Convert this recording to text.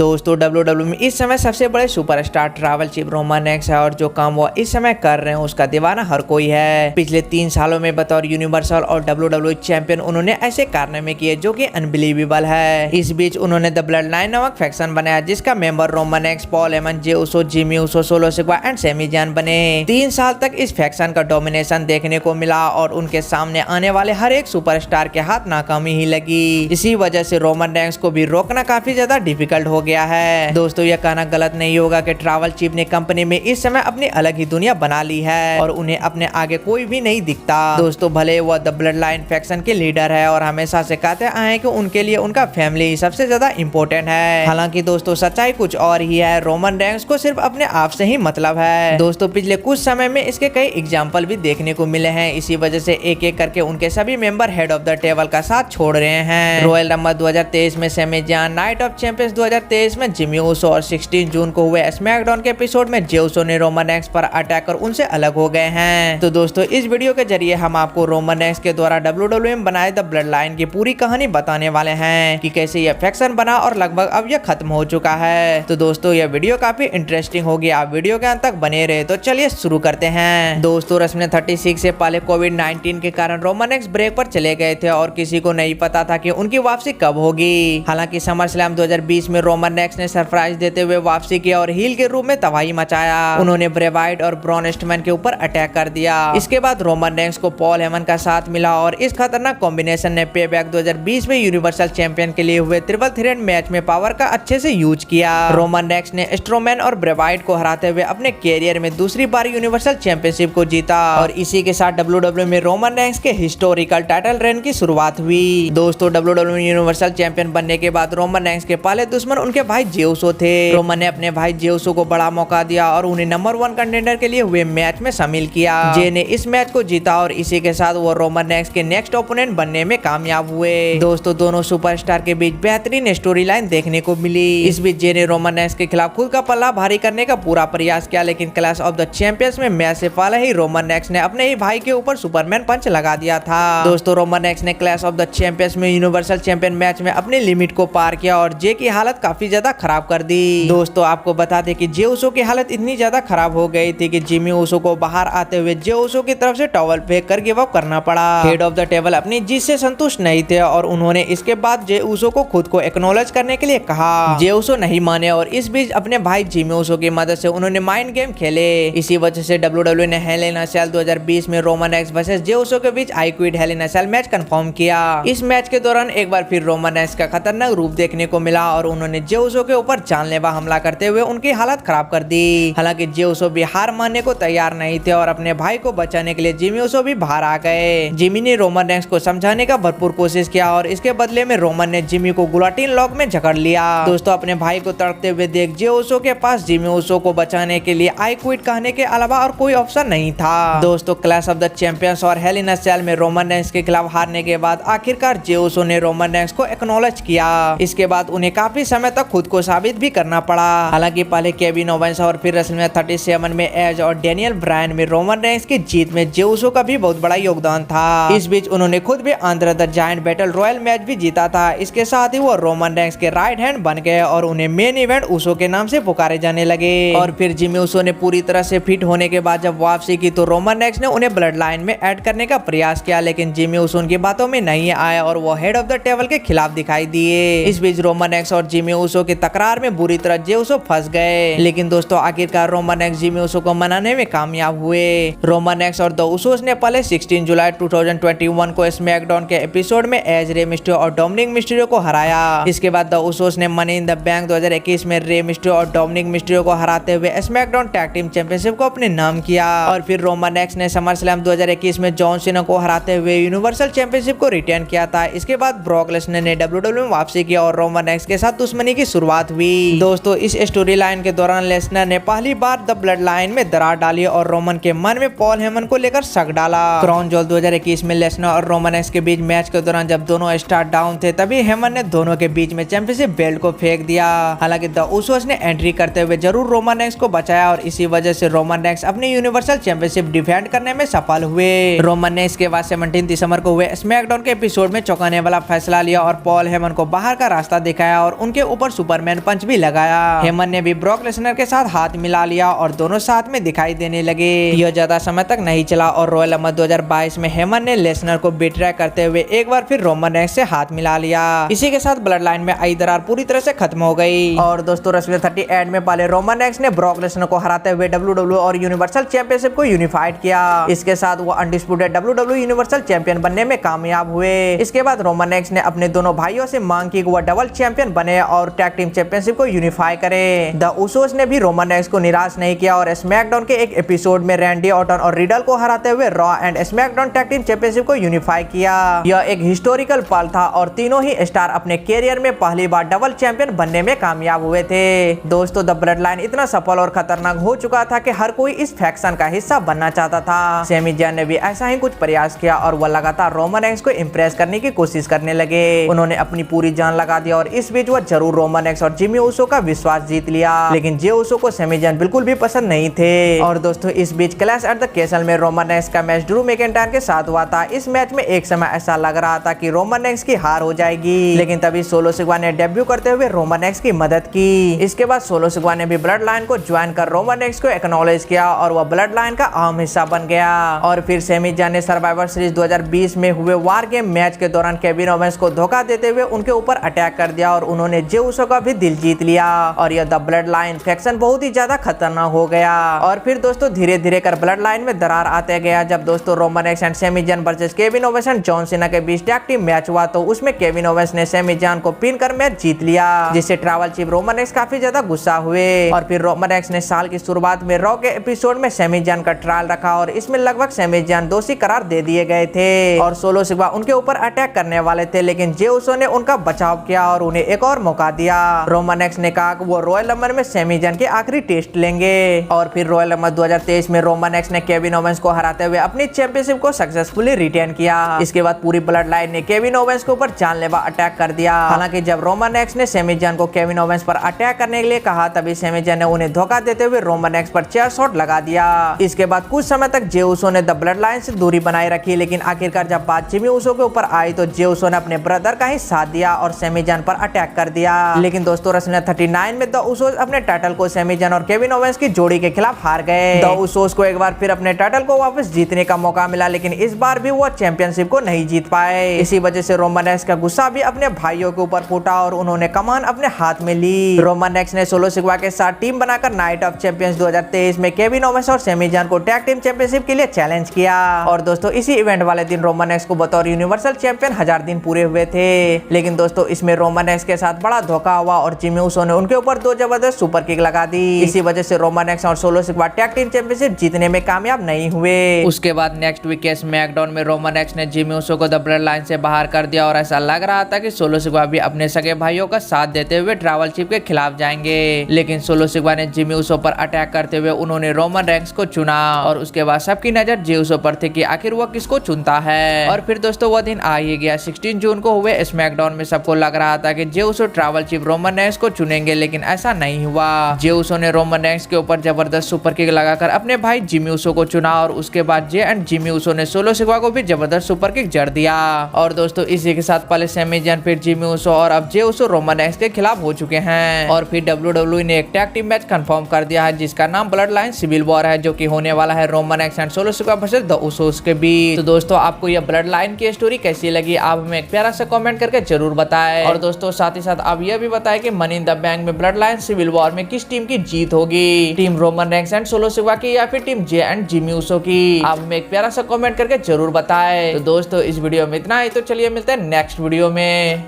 दोस्तों WWE में इस समय सबसे बड़े superstar travel chief Roman Reigns है और जो काम वो इस समय कर रहे हैं उसका दीवाना हर कोई है। पिछले 3 सालों में बतौर यूनिवर्सल और WWE चैंपियन उन्होंने ऐसे कारनामे किए जो कि अनबिलीवेबल है। इस बीच उन्होंने द ब्लड लाइन नामक फैक्शन बनाया जिसका member Roman Reigns, Paul Heyman, J Uso, Jimmy Uso, solo sigma and semi जान बने। 3 साल तक इस फैक्शन का डोमिनेशन देखने को मिला और उनके सामने आने वाले हर एक सुपरस्टार के हाथ नाकामी ही लगी। इसी वजह से रोमन रेंस को भी रोकना काफी ज्यादा डिफिकल्ट हो गया है। दोस्तों यह कहना गलत नहीं होगा कि ट्रैवल चीफ ने कंपनी में इस समय अपनी अलग ही दुनिया बना ली है और उन्हें अपने आगे कोई भी नहीं दिखता। दोस्तों भले वह द ब्लड लाइन फैक्शन के लीडर है और हमेशा से कहते आए कि उनके लिए उनका फैमिली सबसे ज्यादा इम्पोर्टेंट है। हालांकि दोस्तों सच्चाई कुछ और ही है। रोमन रेंस को सिर्फ अपने आप से ही मतलब है। दोस्तों पिछले कुछ समय में इसके कई एग्जाम्पल भी देखने को मिले हैं। इसी वजह से एक एक करके उनके सभी member head of the table का साथ छोड़ रहे हैं। रॉयल रंबल 2023 में सेमी जान, नाइट ऑफ चैंपियंस 2023 में जिमी उसो और 16 जून को हुए स्मैकडाउन के एपिसोड में जे उसो ने रोमन रेंस पर अटैक कर उनसे अलग हो गए हैं। तो दोस्तों इस वीडियो के जरिए हम आपको रोमन रेंस के द्वारा WWE में बनाए द ब्लड लाइन की पूरी कहानी बताने वाले हैं कि कैसे यह फैक्शन बना और लगभग अब यह खत्म हो चुका है। तो दोस्तों यह वीडियो काफी इंटरेस्टिंग होगी, आप वीडियो के अंत तक बने रहे। तो चलिए शुरू करते हैं। दोस्तों रस्म 36 से पहले कोविड-19 के कारण रोमन रेंस ब्रेक पर चले गए थे और किसी को नहीं पता था कि उनकी वापसी कब होगी। हालांकि समर स्लैम 2020 में रोमन रेंस ने सरप्राइज देते हुए वापसी की और हील के रूप में तबाही मचाया। उन्होंने ब्रे वाइट और ब्रॉन स्ट्रोमैन के ऊपर अटैक कर दिया। इसके बाद रोमन रेंस को पॉल हेमन का साथ मिला और इस खतरनाक कॉम्बिनेशन ने पेबैक 2020 में यूनिवर्सल चैंपियन के लिए हुए ट्रिपल थ्रेट मैच में पावर का अच्छे से यूज किया। रोमन रेंस ने स्ट्रोमैन और ब्रे वाइट को हराते हुए अपने कैरियर में दूसरी बार यूनिवर्सल चैंपियनशिप को जीता और इसी के साथ WWE में रोमन रेंस के हिस्टोरिकल टाइटल रेन की शुरुआत हुई। दोस्तों WWE यूनिवर्सल चैंपियन बनने के बाद रोमन रेंस के पहले दुश्मन उनके भाई जे उसो थे। रोमन ने अपने भाई जे उसो को बड़ा मौका दिया और उन्हें नंबर 1 कंटेंडर के लिए हुए मैच में शामिल किया। जे ने इस मैच को जीता और इसी के साथ वो रोमन रेंस के नेक्स्ट ओपोनेंट बनने में कामयाब हुए। दोस्तों दोनों सुपरस्टार के बीच बेहतरीन स्टोरी लाइन देखने को मिली। इस बीच जे ने रोमन रेंस के खिलाफ खुद का पल्ला भारी करने का पूरा प्रयास किया, लेकिन क्लैश ऑफ द चैंपियंस में मैच से पहले ही रोमन रेंस ने अपने ही भाई के ऊपर सुपरमैन पंच लगा दिया था। दोस्तों रोमन रेंस ने क्लैश ऑफ द चैंपियंस में यूनिवर्सल चैंपियन मैच में अपनी लिमिट को पार किया और जे की हालत काफी ज्यादा खराब कर दी। दोस्तों आपको बता दें कि जे उसो की हालत इतनी ज्यादा खराब हो गई थी कि जिमी उसो को बाहर आते हुए जे उसो की तरफ से टॉवल फेंक कर गिव अप करना पड़ा। हेड ऑफ द टेबल अपनी जीत से संतुष्ट नहीं थे और उन्होंने इसके बाद जे उसो को खुद को एक्नॉलेज करने के लिए कहा। जे उसो नहीं माने और इस बीच अपने भाई जिमी उसो की मदद से उन्होंने माइंड गेम खेले। इसी वजह से WWE ने हेल इन अ सेल 2020 में Roman Reigns versus Jey Uso के बीच I quit Hell in a Cell match confirm किया। इस मैच के दौरान एक बार फिर रोमन रेंस का खतरनाक रूप देखने को मिला और उन्होंने जे उसो के ऊपर जानलेवा हमला करते हुए उनकी हालत खराब कर दी। हालांकि जे उसो भी हार मानने को तैयार नहीं थे और अपने भाई को बचाने के लिए जिमी उसो भी बाहर आ गए। जिमी ने रोमन रेंस को समझाने का भरपूर कोशिश किया और इसके बदले में रोमन ने जिमी को गुलाटिन लॉक में जकड़ लिया। दोस्तों अपने भाई को तड़पते हुए देख जे उसो के पास जिमी उसो को बचाने के लिए आई क्विट कहने के अलावा और कोई ऑप्शन नहीं था। दोस्तों क्लैश ऑफ द चैंपियंस और हेल इन अ सेल में रोमन रेंस के खिलाफ हारने के बाद आखिरकार जे उसो ने रोमन रेंस को एक्नॉलेज किया। इसके बाद उन्हें काफी समय तक खुद को साबित भी करना पड़ा। हालांकि पहले केविन ओवेंस और फिर रेसलमेनिया 37 में एज और डैनियल ब्रायन में रोमन रेंस की जीत में जे उसो का भी बहुत बड़ा योगदान था। इस बीच उन्होंने खुद भी Andre the giant battle royal match भी जीता था। इसके साथ ही वो रोमन रेंस के राइट हैंड बन गए और उन्हें मेन इवेंट उसो के नाम से पुकारे जाने लगे। और फिर जिमी उसो ने पूरी तरह से फिट होने के बाद जब वापसी की तो रोमन रेंस ने उन्हें ब्लड लाइन में ऐड करने का प्रयास किया, लेकिन जिमी उसो उनकी बातों में नहीं आया और वो हेड ऑफ द टेबल के खिलाफ दिखाई दिए। इस बीच रोमन रेंस और जिमी उसो की तकरार में बुरी तरह जे उसो फंस गए, लेकिन दोस्तों आखिरकार रोमन रेंस जिमी उसो को मनाने में कामयाब हुए। रोमन रेंस और द उसोस ने पहले 16 जुलाई 2021 को स्मैकडाउन के एपिसोड में एज रे मिस्टेरियो और डोमिनिक मिस्टेरियो को हराया। इसके बाद द उसोस ने मनी इन द बैंक 2021 में रे मिस्टेरियो और डोमिनिक मिस्टेरियो को हराते हुए स्मैकडाउन टैग टीम चैंपियनशिप को अपने नाम किया। और फिर रोमन रेंस ने समर स्लैम 2021 में जॉन सीना को हराते हुए यूनिवर्सल चैंपियनशिप को रिटेन किया था। इसके बाद ब्रॉक लेसनर ने WWE में वापसी की और रोमन रेंस के साथ दुश्मनी की शुरुआत हुई। दोस्तों इस स्टोरी लाइन के दौरान लेसनर ने पहली बार द ब्लड लाइन में दरार डाली और रोमन के मन में पॉल हेमन को लेकर शक डाला। क्राउन जॉल 2021 में लेसनर और रोमन रेंस के बीच मैच के दौरान जब दोनों स्टार डाउन थे तभी हेमन ने दोनों के बीच में चैंपियनशिप बेल्ट को फेंक दिया। हालांकि द उसोस ने एंट्री करते हुए जरूर रोमन रेंस को बचाया और इसी वजह से रोमन रेंस अपनी यूनिवर्सल चैंपियनशिप डिफेंड करने में सफल हुए। रोमन ने इसके बाद 17 दिसंबर को हुए स्मैकडाउन के एपिसोड में चौंकाने वाला फैसला लिया और पॉल हेमन को बाहर का रास्ता दिखाया और उनके ऊपर और सुपरमैन पंच भी लगाया। हेमन ने भी ब्रॉक लेसनर के साथ हाथ मिला लिया और दोनों साथ में दिखाई देने लगे। यह ज्यादा समय तक नहीं चला और रॉयल रमल 2022 में हेमन ने लेसनर को बिट्रे करते हुए एक बार फिर रोमन रेंस से हाथ मिला लिया। इसी के साथ ब्लड लाइन में आई दरार पूरी तरह से खत्म हो गई। और दोस्तों रेसलर 38 में पहले रोमन रेंस ने ब्रॉक लेसनर को हराते हुए WWE और यूनिवर्सल चैंपियनशिप को यूनिफाइड किया। इसके साथ वो अनडिस्प्यूटेड WWE यूनिवर्सल चैंपियन बनने में कामयाब हुए। इसके बाद रोमन रेंस ने अपने दोनों भाइयों से मांग की वो डबल चैंपियन बने और टैग टीम चैंपियनशिप को यूनिफाई करे। द उसोस ने भी रोमन रेंस को निराश नहीं किया और स्मैकडाउन के एक एपिसोड में रैंडी ऑर्टन और रिडल को हराते हुए raw and SmackDown tag team championship को यूनिफाई किया। यह एक हिस्टोरिकल पल था और तीनों ही स्टार अपने कैरियर में पहली बार डबल चैंपियन बनने में कामयाब हुए थे। दोस्तों द ब्लड लाइन इतना सफल और खतरनाक हो चुका था कि हर कोई इस फैक्शन का हिस्सा बनना चाहता था। सैमी जैन ने भी ऐसा ही कुछ प्रयास किया और वह लगातार रोमन रेंस को इम्प्रेस करने की कोशिश करने लगे। उन्होंने अपनी पूरी जान लगा दी और इस बीच वह जरूर रोमन रेंस और जिमी ऊसो का विश्वास जीत लिया। लेकिन जे ऊसो को सैमी जैन बिल्कुल भी पसंद नहीं थे। और दोस्तों इस बीच क्लैश एट द कैसल में रोमन रेंस का मैच ड्रू मैकिंटायर के साथ हुआ था। इस मैच में एक समय ऐसा लग रहा था कि रोमन रेंस की हार हो जाएगी, लेकिन तभी सोलो सिग्मा ने डेब्यू करते हुए रोमन रेंस की मदद की। इसके बाद सोलो सिग्मा ने भी ब्लड लाइन को ज्वाइन कर रोमन रेंस को एक्नॉलेज किया और वह ब्लड लाइन का अहम हिस्सा बन गया। और फिर सैमी जैन ने सर्वाइवर सीरीज 2020 में हुए वार गेम मैच के दौरान केविन ओवेंस को धोखा देते हुए उनके ऊपर अटैक कर दिया और उन्होंने जे ऊसो का भी दिल जीत लिया। और यह द ब्लड लाइन फैक्शन बहुत ही ज्यादा खतरनाक हो गया। और फिर दोस्तों धीरे धीरे कर ब्लड लाइन में दरार आते गया। जब दोस्तों Roman Reigns and Sami Zayn versus Kevin Owens and John Cena के बीच टैग टीम मैच हुआ तो उसमें केविन ओवेंस ने सैमी जैन को पिन कर मैच जीत लिया, जिससे ट्रैवल चीफ रोमन रेंस काफी ज्यादा गुस्सा हुए। और फिर रोमन रेंस ने साल की शुरुआत में रॉ के एपिसोड में सैमी जैन का ट्रायल रखा और इसमें लगभग सैमी जैन दोषी करार दे दिए गए थे और सोलो सिग्मा उनके ऊपर अटैक करने वाले थे, लेकिन जे ऊसो ने उनका बचाव किया और उन्हें एक और मौका दिया। रोमन रेंस ने कहा कि वो रॉयल रमल में सैमी जैन के आखिरी टेस्ट लेंगे। और फिर रॉयल रमल 2023 में रोमन रेंस ने केविन ओवेंस को हराते हुए अपनी चैंपियनशिप को सक्सेसफुली रिटेन किया। इसके बाद पूरी ब्लड लाइन ने केविन ओवेंस के ऊपर जानलेवा अटैक कर दिया। हालांकि जब रोमन रेंस ने सैमी जैन को केविन ओवेंस पर अटैक करने के लिए कहा तभी सैमी जैन ने उन्हें धोखा देते हुए रोमन रेंस पर चेयर शॉट लगा दिया। इसके बाद कुछ समय तक जे ऊसो ने द ब्लड लाइन से दूरी बनाए रखी, लेकिन आखिरकार जब बात जिमी ऊसो के ऊपर आई तो जे ऊसो ने अपने ब्रदर का ही साथ दिया और सैमी जैन पर अटैक कर दिया। लेकिन दोस्तों रेसलमैनिया 39 में द उसोस अपने टाइटल को सैमी जैन और केविन ओवेंस की जोड़ी के खिलाफ हार गए। द उसोस को एक बार फिर अपने टाइटल को वापस जीतने का मौका मिला, लेकिन इस बार भी वो चैंपियनशिप को नहीं जीत पाए। इसी वजह से रोमन रेंस का गुस्सा भी अपने भाइयों के ऊपर फूटा और उन्होंने कमान अपने हाथ में ली। रोमन रेंस ने सोलो सिग्मा के साथ टीम बनाकर नाइट ऑफ चैंपियंस 2023 में केविन ओवेंस और सैमी जैन को टैग टीम चैंपियनशिप के लिए चैलेंज किया। और दोस्तों इसी इवेंट वाले दिन रोमन रेंस को बतौर यूनिवर्सल चैंपियन 1000 दिन पूरे हुए थे। लेकिन दोस्तों इसमें रोमन रेंस के साथ बड़ा धोखा हुआ और जिमी ऊसो ने उनके ऊपर 2 जबरदस्त सुपर किक लगा दी। इसी वजह से रोमन रेंस और solo sigma tag team championship जीतने में कामयाब नहीं हुए। उसके बाद नेक्स्ट वीक के स्मैकडाउन में रोमन रेंस ने जिमी ऊसो को द ब्लड लाइन से बाहर कर दिया और ऐसा लग रहा था कि सोलो सिग्मा भी अपने सगे भाइयों का साथ देते हुए ट्रैवल चीफ के खिलाफ जाएंगे। लेकिन सोलो सिग्मा ने जिमी ऊसो पर अटैक करते हुए उन्होंने रोमन रेंस को चुना और उसके बाद सबकी नजर जे ऊसो पर थी कि आखिर वो किसको चुनता है। और फिर दोस्तों वो दिन आ ही गया। 16 जून को हुए स्मैकडाउन में सबको लग रहा था कि Jey Uso tribal chief Roman Reigns को चुनेंगे, लेकिन ऐसा नहीं हुआ। जे ऊसो ने रोमन रेंस के ऊपर जबरदस्त सुपर किक लगाकर अपने भाई जिमी ऊसो को चुना और उसके बाद जे एंड जिमी ऊसो ने सोलो सिग्मा को भी जबरदस्त सुपर किक जड़ दिया। और दोस्तों इसी के साथ पहले सैमी जैन फिर जिमी ऊसो और अब जे ऊसो रोमन रेंस के खिलाफ हो चुके हैं। और फिर WWE ने एक टैग टीम मैच कंफर्म कर दिया है जिसका नाम ब्लड लाइन सिविल वॉर है, जो कि होने वाला है Roman Reigns and solo sigma versus the Usos के बीच। तो दोस्तों आपको यह ब्लड लाइन की स्टोरी कैसी लगी आप हमें एक प्यारा सा कमेंट करके जरूर बताएं। और दोस्तों साथ ही साथ आप यह भी बताएं कि मनी इन द बैंक में ब्लड लाइन सिविल वॉर में किस टीम की जीत होगी, team Roman Reigns and solo sigma की या फिर team J and Jimmy Uso की। आप हमें एक प्यारा सा कमेंट करके जरूर बताएं। तो दोस्तों इस वीडियो में इतना ही, तो चलिए मिलते हैं नेक्स्ट वीडियो में।